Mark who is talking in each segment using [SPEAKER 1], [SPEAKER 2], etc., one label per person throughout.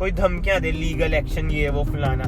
[SPEAKER 1] कोई धमकियां दे, legal action ये वो फलाना।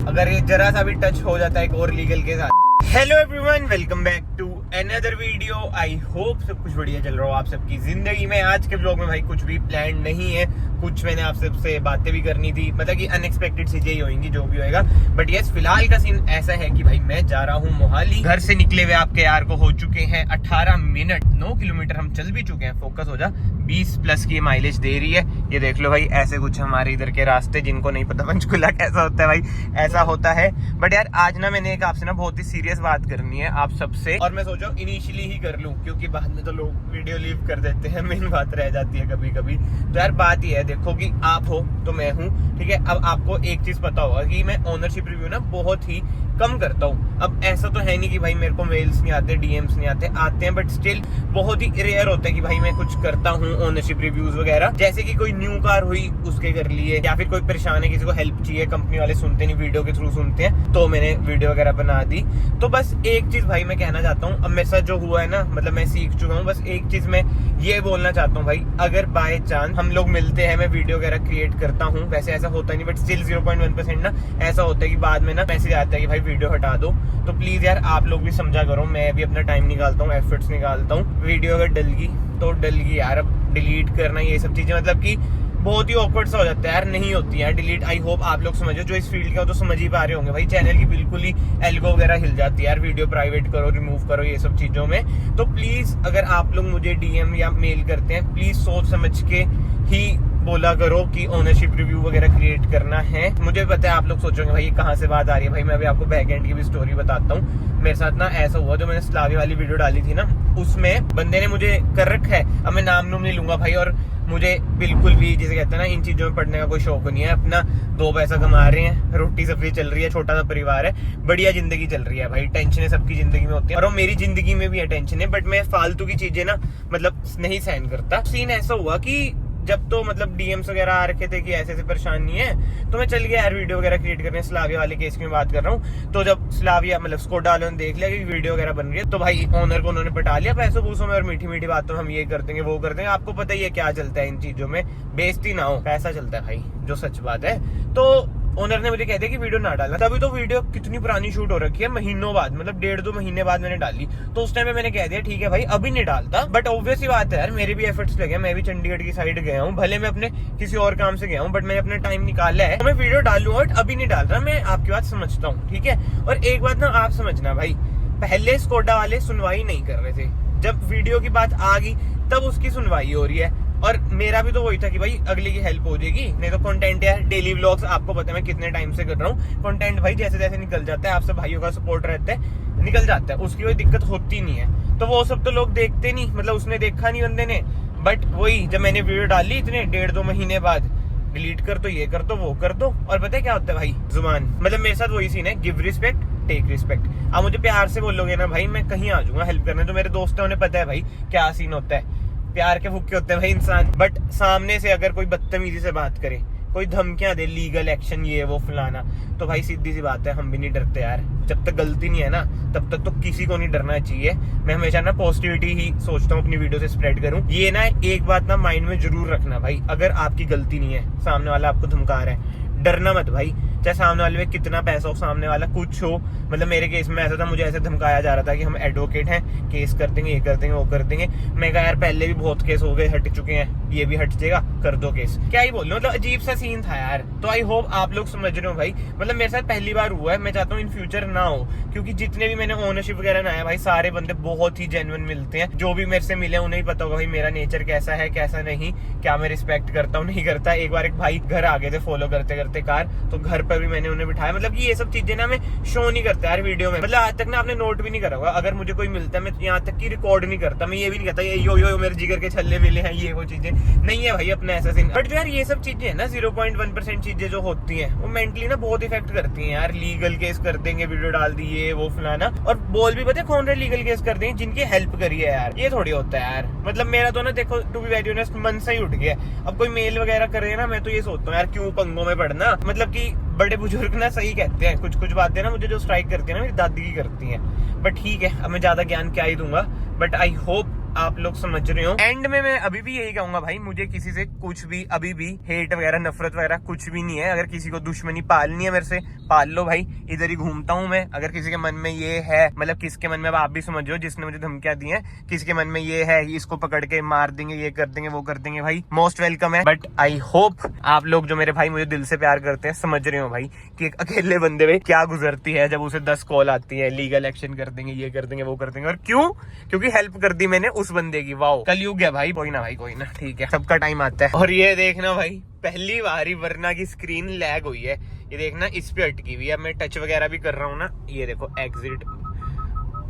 [SPEAKER 1] अगर ये जरा सा भी टच हो जाता है एक और लीगल के साथ। Hello everyone, welcome back to another video. I hope सब कुछ बढ़िया चल रहा हो आप सबकी जिंदगी में। आज के ब्लॉग में भाई कुछ भी प्लान नहीं है, कुछ मैंने आप सबसे बातें भी करनी थी, मतलब कि अनएक्सपेक्टेड चीजें ही होंगी जो भी होएगा। बट यस, फिलहाल का सीन ऐसा है कि भाई मैं जा रहा हूँ मोहाली। घर से निकले हुए आपके यार को हो चुके हैं 18 मिनट, 9 किलोमीटर हम चल भी चुके हैं। फोकस हो जा, 20 प्लस की माइलेज दे रही है। ये देख लो भाई, ऐसे कुछ हमारे इधर के रास्ते, जिनको नहीं पता पंचकुला कैसा होता है भाई, ऐसा होता है। बट यार आज ना मैंने एक आपसे ना बहुत ही सीरियस बात करनी है आप सबसे, और मैं सोचा इनिशियली ही कर लूं क्योंकि बाद में तो लोग वीडियो लीव कर देते हैं, मेन बात रह जाती है कभी कभी। तो यार बात ये है, देखो कि आप हो तो मैं हूँ, ठीक है। अब आपको एक चीज पता होगा कि मैं ओनरशिप रिव्यू ना बहुत ही कम करता हूँ। अब ऐसा तो है नहीं कि भाई मेरे को मेल्स नहीं आते, डीएम्स नहीं आते, आते हैं, बट स्टिल बहुत ही रेयर होता है कि भाई मैं कुछ करता हूँ ओनरशिप रिव्यूज वगैरह। जैसे कि कोई न्यू कार हुई उसके कर लिए, या फिर कोई परेशान है, किसी को हेल्प चाहिए, कंपनी वाले सुनते नहीं, वीडियो के थ्रू सुनते हैं, तो मैंने वीडियो वगैरह बना दी। तो बस एक चीज भाई मैं कहना चाहता हूँ, अब मेरे साथ जो हुआ है ना, मतलब मैं सीख चुका हूँ। बस एक चीज मैं ये बोलना चाहता हूँ भाई, अगर बाय चांस हम लोग मिलते हैं, मैं वीडियो वगैरह क्रिएट करता हूँ, वैसे ऐसा होता नहीं, बट स्टिल 0.1% ना ऐसा होता है कि बाद में ना मैसेज आता है कि भाई वीडियो हटा दो। तो प्लीज यार आप लोग भी समझा करो, मैं भी अपना टाइम निकालता हूँ, एफर्ट्स निकालता हूँ। वीडियो अगर डल गई तो डल गई यार, अब डिलीट करना ये सब चीजें मतलब कि बहुत ही ऑकवर्ड सा हो जाता है यार, नहीं होती यार डिलीट। आई होप आप लोग समझो, जो इस फील्ड के हो तो समझ ही पा रहे होंगे भाई, चैनल की बिल्कुल ही एल्गो वगैरह हिल जाती है यार, वीडियो प्राइवेट करो, रिमूव करो, ये सब चीजों में। तो प्लीज अगर आप लोग मुझे डीएम या मेल करते हैं, प्लीज सोच समझ के ही बोला करो कि ओनरशिप रिव्यू वगैरह क्रिएट करना है। मुझे पता है आप लोग सोचोगे भाई कहाँ से बात आ रही है, भाई मैं अभी आपको बैक एंड की भी स्टोरी बताता हूँ। मेरे साथ ना ऐसा हुआ, जो मैंने स्लावी वाली वीडियो डाली थी ना, उसमें बंदे ने मुझे कर रखा है, अब मैं नाम नहीं लूंगा भाई, और मुझे बिल्कुल भी जिसे कहते हैं ना, इन चीजों में पढ़ने का कोई शौक नहीं है। अपना 2 पैसा कमा रहे हैं, रोटी सब्जी चल रही है, छोटा सा परिवार है, बढ़िया जिंदगी चल रही है भाई। टेंशन सबकी जिंदगी में होती है, और वो मेरी जिंदगी में भी है टेंशन है, बट मैं फालतू की चीजें ना मतलब नहीं सहन करता। सीन ऐसा हुआ कि जब तो मतलब डीएम्स वगैरह आ रखे थे कि ऐसे ऐसे परेशानी है, तो मैं चल गया यार वीडियो वगैरह क्रिएट करने। स्लाविया वाले केस की मैं बात कर रहा हूँ। तो जब स्लाविया मतलब स्कोडा वालों ने देख लिया कि वीडियो वगैरह बन रही है, तो भाई ओनर को उन्होंने पटा लिया पैसों पूसों में, और मीठी मीठी बातों में हम ये कर देंगे वो कर देंगे। आपको पता ही है क्या चलता है इन चीजों में, बेइज्जती ना हो, पैसा चलता है भाई, जो सच बात है। तो ओनर ने मुझे कह दिया कि वीडियो ना डालना। तभी तो वीडियो कितनी पुरानी शूट हो रखी है, महीनों बाद, मतलब 1.5-2 महीने बाद मैंने डाली। तो उस टाइम में मैंने कह दिया ठीक है भाई अभी नहीं डालता, बट ऑब्वियस ही बात है यार, मेरे भी एफर्ट्स लगे, मैं भी चंडीगढ़ की साइड गया हूँ, भले मैं अपने किसी और काम से गया हूँ, बट मैंने अपना टाइम निकाला है, तो मैं वीडियो डालूंगा, बट अभी नहीं डाल रहा। मैं आपकी बात समझता हूँ, ठीक है। और एक बात ना आप समझना भाई, पहले स्कोडा वाले सुनवाई नहीं कर रहे थे, जब वीडियो की बात आ गई तब उसकी सुनवाई हो रही है। और मेरा भी तो वही था कि भाई अगले की हेल्प हो जाएगी, नहीं तो कंटेंट यार, डेली व्लॉग्स आपको पता है मैं कितने टाइम से कर रहा हूँ, कंटेंट भाई जैसे जैसे निकल जाता है, आप सब भाइयों का सपोर्ट रहता है, निकल जाता है, उसकी कोई दिक्कत होती नहीं है। तो वो सब तो लोग देखते नहीं, मतलब उसने देखा नहीं बंदे ने, बट वही जब मैंने वीडियो डाली इतने 1.5-2 महीने बाद, डिलीट कर दो, ये कर दो, वो कर दो। और पता है क्या होता है भाई, जुबान, मतलब मेरे साथ वही सीन है, गिव रिस्पेक्ट टेक रिस्पेक्ट। आप मुझे प्यार से बोलोगे ना भाई, मैं कहीं आ जाऊंगा हेल्प करने। तो मेरे दोस्त है, उन्हें पता है भाई क्या सीन होता है, प्यार के भूखे होते हैं भाई इंसान। बट सामने से अगर कोई बदतमीजी से बात करे, कोई धमकियां दे, लीगल एक्शन ये वो फलाना, तो भाई सीधी सी बात है, हम भी नहीं डरते यार। जब तक गलती नहीं है ना, तब तक तो किसी को नहीं डरना चाहिए। मैं हमेशा ना पॉजिटिविटी ही सोचता हूँ अपनी वीडियो से स्प्रेड करूँ। ये ना एक बात ना माइंड में जरूर रखना भाई, अगर आपकी गलती नहीं है, सामने वाला आपको धमका रहा है, डरना मत भाई, चाहे सामने वाले में कितना पैसा हो, सामने वाला कुछ हो। मतलब मेरे केस में ऐसा था, मुझे ऐसे धमकाया जा रहा था कि हम एडवोकेट हैं, केस कर देंगे, ये कर देंगे, वो कर देंगे। मैं कहा यार पहले भी बहुत केस हो गए, हट चुके हैं, ये भी हट जाएगा, कर दो केस। क्या ही बोल रहा हूं, मतलब अजीब सा सीन था यार। तो आई होप आप लोग समझ रहे हो भाई, मतलब मेरे साथ पहली बार हुआ है, मैं चाहता हूँ इन फ्यूचर ना हो, क्योंकि जितने भी मैंने ओनरशिप वगैरह ना आया भाई, सारे बंदे बहुत ही जेन्युइन मिलते हैं। जो भी मेरे से मिले उन्हें ही पता होगा भाई मेरा नेचर कैसा है, कैसा नहीं, क्या मैं रिस्पेक्ट करता हूँ, नहीं करता। एक बार एक भाई घर आ गए थे फॉलो करते करते कार, तो घर पर भी मैंने उन्हें बिठाया। मतलब कि ये सब चीजें ना मैं शो नहीं करता यार वीडियो में, मतलब आज तक ना आपने नोट भी नहीं करा होगा। अगर मुझे कोई मिलता है, मैं यहाँ तक कि रिकॉर्ड नहीं करता, मैं ये भी नहीं कहता यो मेरे जिगर के छल्ले वेले हैं, ये वो चीजें नहीं है भाई अपना ऐसा सीन। बट जो यार ये सब चीजें है ना, 0.1% चीजें जो होती हैं, वो मेंटली ना बहुत इफेक्ट करती हैं यार। लीगल केस कर देंगे, वीडियो डाल दी, ये वो फलाना, और बोल भी पता है कौन रहे लीगल केस कर देंगे, जिनकी हेल्प करी है यार। ये थोड़ी होता है यार, मतलब मेरा तो ना देखो, टू बी वेरी ऑनेस्ट, मन से ही उठ गया। अब कोई मेल वगैरह करे ना, मैं तो ये सोचता हूँ यार क्यों पंगों में पड़ना। मतलब कि बड़े बुजुर्ग ना सही कहते हैं, कुछ कुछ बातें ना मुझे जो स्ट्राइक करती है ना, मेरी दादी की करती हैं। बट ठीक है, अब मैं ज्यादा ज्ञान क्या ही दूंगा। बट आई होप आप लोग समझ रहे हो। एंड में मैं अभी भी यही कहूंगा भाई, मुझे किसी से कुछ भी अभी भी हेट वगैरह नफरत वगैरह कुछ भी नहीं है। अगर किसी को दुश्मनी पालनी है मेरे से पाल लो भाई, इधर ही घूमता हूँ मैं। अगर किसी के मन में ये है, मतलब किसके मन में, अब आप भी समझ रहे हो जिसने मुझे धमकियां दी हैं, किसी के मन में ये है इसको पकड़ के मार देंगे, ये कर देंगे, वो कर देंगे, भाई मोस्ट वेलकम है। बट आई होप आप लोग जो मेरे भाई मुझे दिल से प्यार करते हैं समझ रहे हो भाई कि एक अकेले बंदे में क्या गुजरती है जब उसे 10 कॉल आती है, लीगल एक्शन कर देंगे, ये कर देंगे, वो कर देंगे। और क्यों? क्योंकि हेल्प कर दी मैंने उस बंदे की। वाओ, कलयुग है भाई। कोई ना भाई, कोई ना, ठीक है, सबका टाइम आता है। और ये देखना भाई, पहली बार ही वरना की स्क्रीन लैग हुई है, ये देखना इस पे अटकी हुई है। अब मैं टच वगैरह भी कर रहा हूँ ना, ये देखो एग्जिट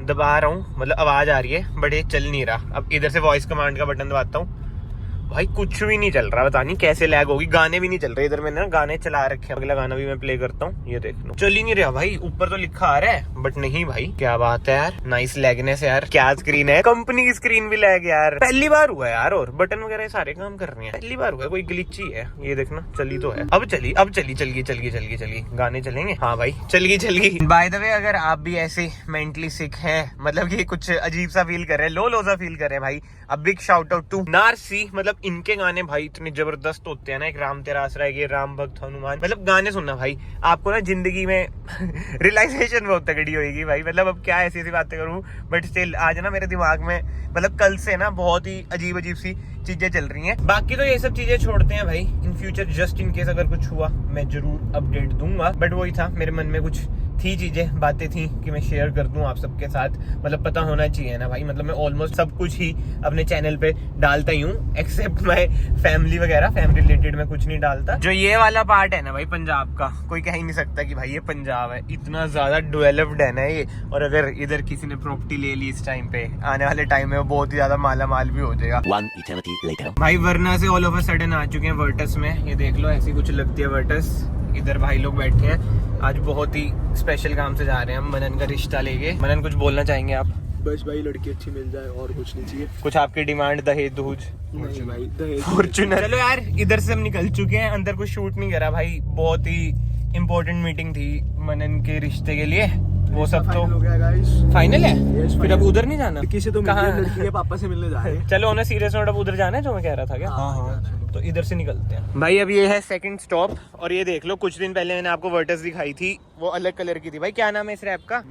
[SPEAKER 1] दबा रहा हूँ, मतलब आवाज आ रही है बट ये चल नहीं रहा। अब इधर से वॉइस कमांड का बटन दबाता हूँ, भाई कुछ भी नहीं चल रहा, पता नहीं कैसे लैग होगी। गाने भी नहीं चल रहे, इधर मैंने ना गाने चला रखे हैं। अगला गाना भी मैं प्ले करता हूँ, ये देख लो, चल ही नहीं रहा भाई। ऊपर तो लिखा आ रहा है बट नहीं भाई, क्या बात है यार, नाइस लैगनेस है यार। क्या स्क्रीन है, कंपनी की स्क्रीन भी लैग यार, पहली बार हुआ है यार। और बटन वगैरह सारे काम कर रहे हैं, पहली बार हुआ है, कोई ग्लिच ही है। ये देखना चली तो है, अब चली, अब चली, चल गई, गाने चलेंगे। हाँ भाई चल गई। बाय द वे, अगर आप भी ऐसे मेंटली सिक हैं, मतलब कि कुछ अजीब सा फील कर रहे हैं, लो सा फील कर रहे हैं भाई, अब big shout out to Narsi. मतलब इनके गाने भाई इतने जबरदस्त होते हैं ना, एक राम तेरा आसरा है, राम भक्त हनुमान, मतलब गाने सुनना भाई आपको ना जिंदगी में रियलाइजेशन बहुत तगड़ी होगी भाई। मतलब अब क्या ऐसी बातें करूं, बट स्टिल आज ना मेरे दिमाग में, मतलब कल से ना बहुत ही अजीब सी चीजें चल रही हैं। बाकी तो ये सब चीजें छोड़ते हैं भाई, in future just in case अगर कुछ हुआ मैं जरूर अपडेट दूंगा। बट वही था, मेरे मन में कुछ थी चीजें, बातें थी कि मैं शेयर कर दूं आप सबके साथ। मतलब पता होना चाहिए ना भाई, मतलब मैं ऑलमोस्ट सब कुछ ही अपने चैनल पे डालता ही हूँ, एक्सेप्ट माय फैमिली वगैरह, फैमिली रिलेटेड मैं कुछ नहीं डालता। जो ये वाला पार्ट है ना भाई पंजाब का, कोई कह ही नहीं सकता कि भाई ये पंजाब है, इतना ज्यादा डेवलप्ड है ना ये। और अगर इधर किसी ने प्रॉपर्टी ले ली इस टाइम पे, आने वाले टाइम में वो बहुत ही ज्यादा माला माल भी हो जाएगा। भाई वरना से ऑल ओवर सडन आ चुके हैं वर्टस में, ये देख लो ऐसी कुछ लगती है वर्टस। इधर भाई लोग बैठे हैं, आज बहुत ही स्पेशल काम से जा रहे हैं हम, मनन का रिश्ता लेके। मनन कुछ बोलना चाहेंगे आप?
[SPEAKER 2] बस भाई लड़की अच्छी मिल जाए और कुछ नहीं चाहिए।
[SPEAKER 1] कुछ आपकी डिमांड दहेज दूज?
[SPEAKER 2] नहीं भाई, दहेज
[SPEAKER 1] फॉर्च्यूनर। चलो यार, इधर से हम निकल चुके हैं, अंदर कुछ शूट नहीं करा भाई, बहुत ही इम्पोर्टेंट मीटिंग थी मनन के रिश्ते के लिए, वो सब तो
[SPEAKER 2] हो गया गाइस,
[SPEAKER 1] फाइनल है। फिर अब उधर नहीं जाना?
[SPEAKER 2] लड़की से तो
[SPEAKER 1] कहाँ?
[SPEAKER 2] लड़की के पापा से मिलने जा रहे हैं।
[SPEAKER 1] चलो ना सीरियस नोट, अब उधर जाना है जो मैं कह रहा था क्या? हाँ, तो इधर से निकलते हैं भाई। अब ये है सेकंड स्टॉप, और ये देख लो कुछ दिन पहले मैंने आपको वर्टस दिखाई थी, वो अलग कलर की थी भाई। क्या नाम है इस रैप का?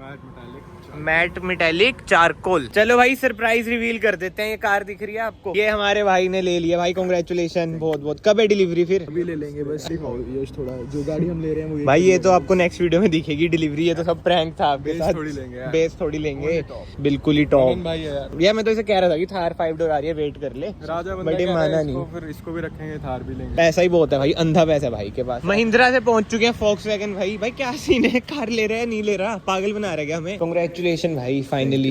[SPEAKER 1] Matte metallic charcoal. चलो भाई सरप्राइज रिवील कर देते हैं, ये कार दिख रही है आपको, ये हमारे भाई ने ले लिया भाई, कांग्रेचुलेशन बहुत बहुत। कब है डिलीवरी? फिर
[SPEAKER 2] अभी ले लेंगे बस, यश थोड़ा जो गाड़ी हम ले रहे हैं वो
[SPEAKER 1] भाई ये तो आपको नेक्स्ट वीडियो में दिखेगी डिलीवरी, ये तो सब प्रैंक था आपके साथ,
[SPEAKER 2] थोड़ी लेंगे यार।
[SPEAKER 1] बेस थोड़ी लेंगे, बिल्कुल ही टॉप
[SPEAKER 2] भाई यार।
[SPEAKER 1] यार मैं तो इसे कह रहा था कि थार 5 डोर आ रही है, वेट कर ले,
[SPEAKER 2] राजा
[SPEAKER 1] बट ये माना नहीं।
[SPEAKER 2] फिर इसको भी रखेंगे, थार भी लेंगे।
[SPEAKER 1] पैसा ही बहुत है भाई, अंधा पैसा भाई के पास। महिंद्रा से पहुंच चुके हैं फॉक्सवैगन भाई। भाई क्या सीन है, कार ले रहे हैं नहीं ले रहा, पागल बना रहे क्या हमें? कांग्रेचुलेशन भाई फाइनली।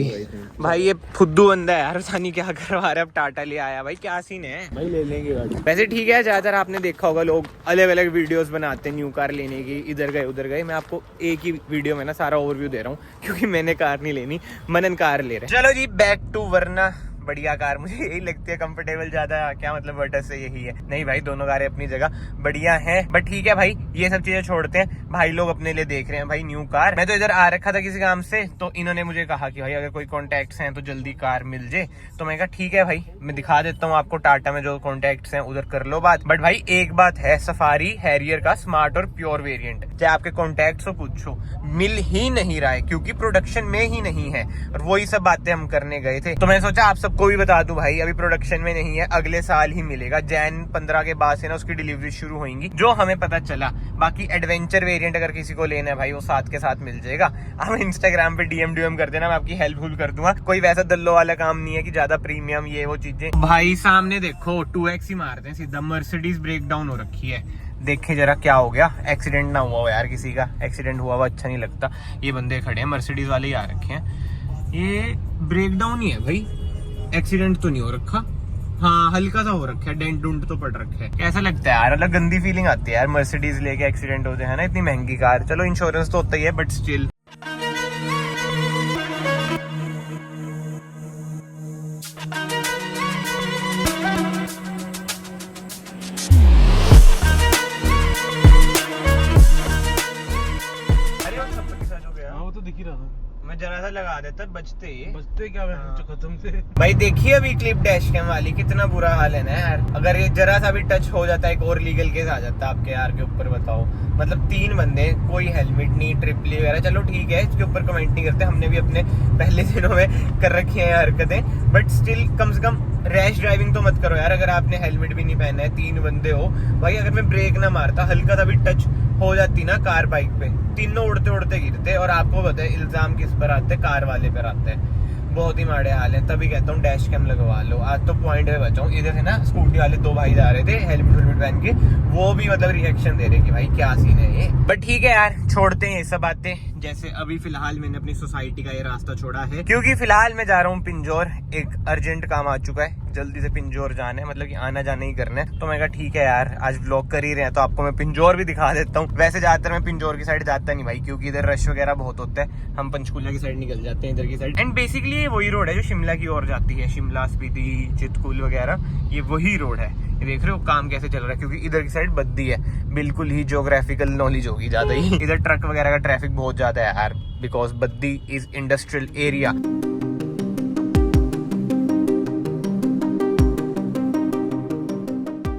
[SPEAKER 1] भाई ये फुद्दू बंदा है यार, पता नहीं क्या करवा रहा है, अब टाटा ले आया भाई, क्या सीन है
[SPEAKER 2] भाई? ले लेंगे गाड़ी।
[SPEAKER 1] वैसे ठीक है, ज्यादातर आपने देखा होगा लोग अलग अलग वीडियोस बनाते हैं न्यू कार लेने की, इधर गए उधर गए। मैं आपको एक ही वीडियो में ना सारा ओवरव्यू दे रहा हूँ, क्योंकि मैंने कार नहीं लेनी, मनन कार ले रहे हैं। चलो जी बैक टू वरना। बढ़िया कार मुझे यही लगती है, कंफर्टेबल ज्यादा, क्या मतलब वर्टस से यही है। नहीं भाई दोनों कारें अपनी जगह बढ़िया हैं, बट ठीक है भाई ये सब चीजें छोड़ते हैं। भाई लोग अपने लिए देख रहे हैं भाई न्यू कार। मैं तो इधर आ रखा था किसी काम से, तो इन्होंने मुझे कहा कि भाई अगर कोई कॉन्टेक्ट्स हैं तो जल्दी कार मिल जाए। तो मैं कहा ठीक है भाई, मैं दिखा देता हूँ आपको टाटा में जो कॉन्टेक्ट्स हैं, उधर कर लो बात। बट भाई एक बात है, सफारी हैरियर का स्मार्ट और प्योर वेरिएंट, चाहे आपके कॉन्टेक्ट्स हो कुछ हो, मिल ही नहीं रहा है, क्योंकि प्रोडक्शन में ही नहीं है। और वही सब बातें हम करने गए थे, तो मैंने सोचा आप सबको भी बता दूं भाई, अभी प्रोडक्शन में नहीं है, अगले साल ही मिलेगा। जैन 15 के बाद से ना उसकी डिलीवरी शुरू होगी, जो हमें पता चला। बाकी एडवेंचर वेरिएंट अगर किसी को लेना है भाई, वो साथ के साथ मिल जाएगा। आप इंस्टाग्राम पे डीएम कर देना, मैं आपकी हेल्प कर दूंगा। कोई वैसा दल्लो वाला काम नहीं है कि ज्यादा प्रीमियम ये वो चीजें। भाई सामने देखो 2x ही मारते हैं सीधा, मर्सिडीज ब्रेक डाउन हो रखी है। देखे जरा क्या हो गया, एक्सीडेंट ना हुआ हो यार, किसी का एक्सीडेंट हुआ हुआ अच्छा नहीं लगता। ये बंदे खड़े हैं, मर्सिडीज वाले ही आ रखे हैं, ये ब्रेक डाउन ही है भाई, एक्सीडेंट तो नहीं हो रखा। हाँ हल्का सा हो रखा है, डेंट डूंट तो पड़ रखा है। कैसा लगता है यार, अलग गंदी फीलिंग आती है यार, मर्सिडीज लेके एक्सीडेंट हो जाए, है ना, इतनी महंगी कार। चलो इंश्योरेंस तो होता ही है, बट स्टिल। जरा सा लगा देता बचते
[SPEAKER 2] क्या खत्म से।
[SPEAKER 1] भाई देखिए अभी क्लिप डैश कैम वाली, कितना बुरा हाल है ना यार। अगर ये जरा सा भी टच हो जाता है एक और लीगल केस आ जाता है आपके यार के ऊपर। बताओ मतलब 3 बंदे, कोई हेलमेट नहीं, ट्रिपली वगैरह, चलो ठीक है इसके ऊपर कमेंट नहीं करते, हमने भी अपने पहले दिनों में कर रखी है हरकतें, बट स्टिल कम से कम रैश ड्राइविंग तो मत करो यार। अगर आपने हेलमेट भी नहीं पहना है, 3 बंदे हो भाई, अगर मैं ब्रेक ना मारता, हल्का सा भी टच हो जाती ना कार बाइक पे, तीनों उड़ते उड़ते गिरते। और आपको पता है इल्जाम किस पर आते हैं, कार वाले पर आते हैं। बहुत ही माड़े हाल है, तभी कहता हूँ डैश कैम लगवा लो। आज तो पॉइंट पे बचाऊं, इधर से ना स्कूटी वाले 2 भाई जा रहे थे हेलमेट पहन के, वो भी मतलब रिएक्शन दे रहे कि भाई क्या सीन है ये। बट ठीक है यार, छोड़ते हैं ये सब बातें। जैसे अभी फिलहाल मैंने अपनी सोसाइटी का ये रास्ता छोड़ा है, क्योंकि फिलहाल मैं जा रहा हूँ पिंजौर। एक अर्जेंट काम आ चुका है, जल्दी से पिंजौर जाना है, मतलब कि आना जाना ही करना है। तो मैं कहा ठीक है यार, आज व्लॉग कर ही रहे हैं तो आपको मैं पिंजौर भी दिखा देता हूँ। वैसे ज्यादातर मैं पिंजौर की साइड जाता नहीं भाई, क्योंकि इधर रश वगैरह बहुत होता है। हम पंचकूला की साइड निकल जाते हैं, इधर की साइड। एंड बेसिकली ये वही रोड है जो शिमला की ओर जाती है, शिमला, स्पीति, चितकुल वगैरह, ये वही रोड है। ये देख रहे हो काम कैसे चल रहा है, क्योंकि इधर की साइड बद्दी है। बिल्कुल ही ज्योग्राफिकल नॉलेज होगी ज्यादा ही। इधर ट्रक वगैरह का ट्रैफिक बहुत ज्यादा है यार, because Baddi is industrial area.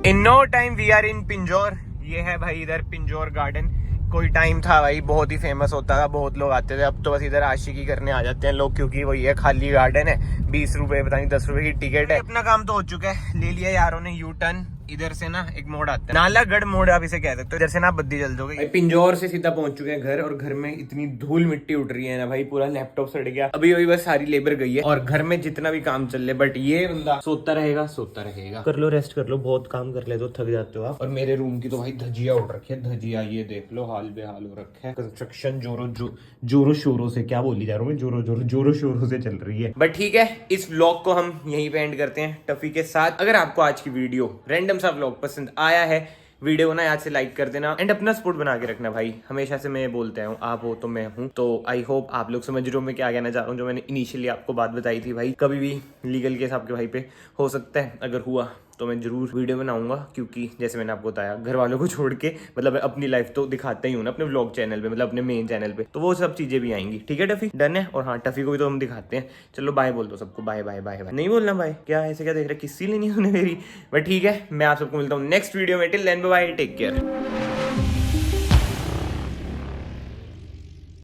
[SPEAKER 1] In no time we are in Pinjore. ये है भाई इधर पिंजौर गार्डन। कोई टाइम था भाई बहुत ही फेमस होता था, बहुत लोग आते थे। अब तो बस इधर आशिकी करने आ जाते हैं लोग, क्योंकि वही है, खाली गार्डन है, 20 रुपए पता नहीं 10 रुपए की टिकट है। अपना काम तो हो चुका है, ले लिया यारों ने यू टर्न। इधर से ना एक मोड़ आता है, नालागढ़ मोड़ आप इसे कह सकते हो। इधर से ना बद्दी चल जाओगे। पिंजौर से सीधा पहुंच चुके हैं घर, और घर में इतनी धूल मिट्टी उठ रही है ना भाई, पूरा लैपटॉप सड़ गया। अभी अभी बस सारी लेबर गई है, और घर में जितना भी काम चल रहा है, बट ये बंदा सोता रहेगा सोता रहेगा। कर लो रेस्ट कर लो, बहुत काम कर ले तो थक जाते हो आप। और मेरे रूम की तो भाई धजिया उड़ रखी है, धजिया ये देख लो, हाल बेहाल हो रखा है। कंस्ट्रक्शन जोरों शोरों से, क्या बोली जा रहा हूँ, जोरों शोरों से चल रही है। बट ठीक है, इस व्लॉग को हम यहीं पे एंड करते हैं टफी के साथ। अगर आपको आज की वीडियो रैंडम सा व्लॉग पसंद आया है, वीडियो को ना याद से लाइक कर देना, एंड अपना सपोर्ट बना के रखना भाई। हमेशा से मैं बोलता हूँ, आप हो तो मैं हूँ। तो आई होप आप लोग समझ रहे हो मैं क्या कहना चाह रहा हूँ। जो मैंने इनिशियली आपको बात बताई थी भाई, कभी भी लीगल केस आपके भाई पे हो सकता है। अगर हुआ तो मैं जरूर वीडियो बनाऊंगा, क्योंकि जैसे मैंने आपको बताया, घर वालों को छोड़ के मतलब अपनी लाइफ तो दिखाता ही हूँ ना अपने व्लॉग चैनल पे, मतलब अपने मेन चैनल पे, तो वो सब चीजें भी आएंगी। ठीक है टफी, डन है। और हाँ, टफी को भी तो हम दिखाते हैं। चलो बाय बोल दो सबको, बाय बाय बाय बाय। नहीं बोलना बाय, क्या ऐसे क्या देख रहे, किसी लेनी होने मेरी। बट ठीक है, मैं आप सबको मिलता हूँ नेक्स्ट वीडियो में। Till then bye, take care.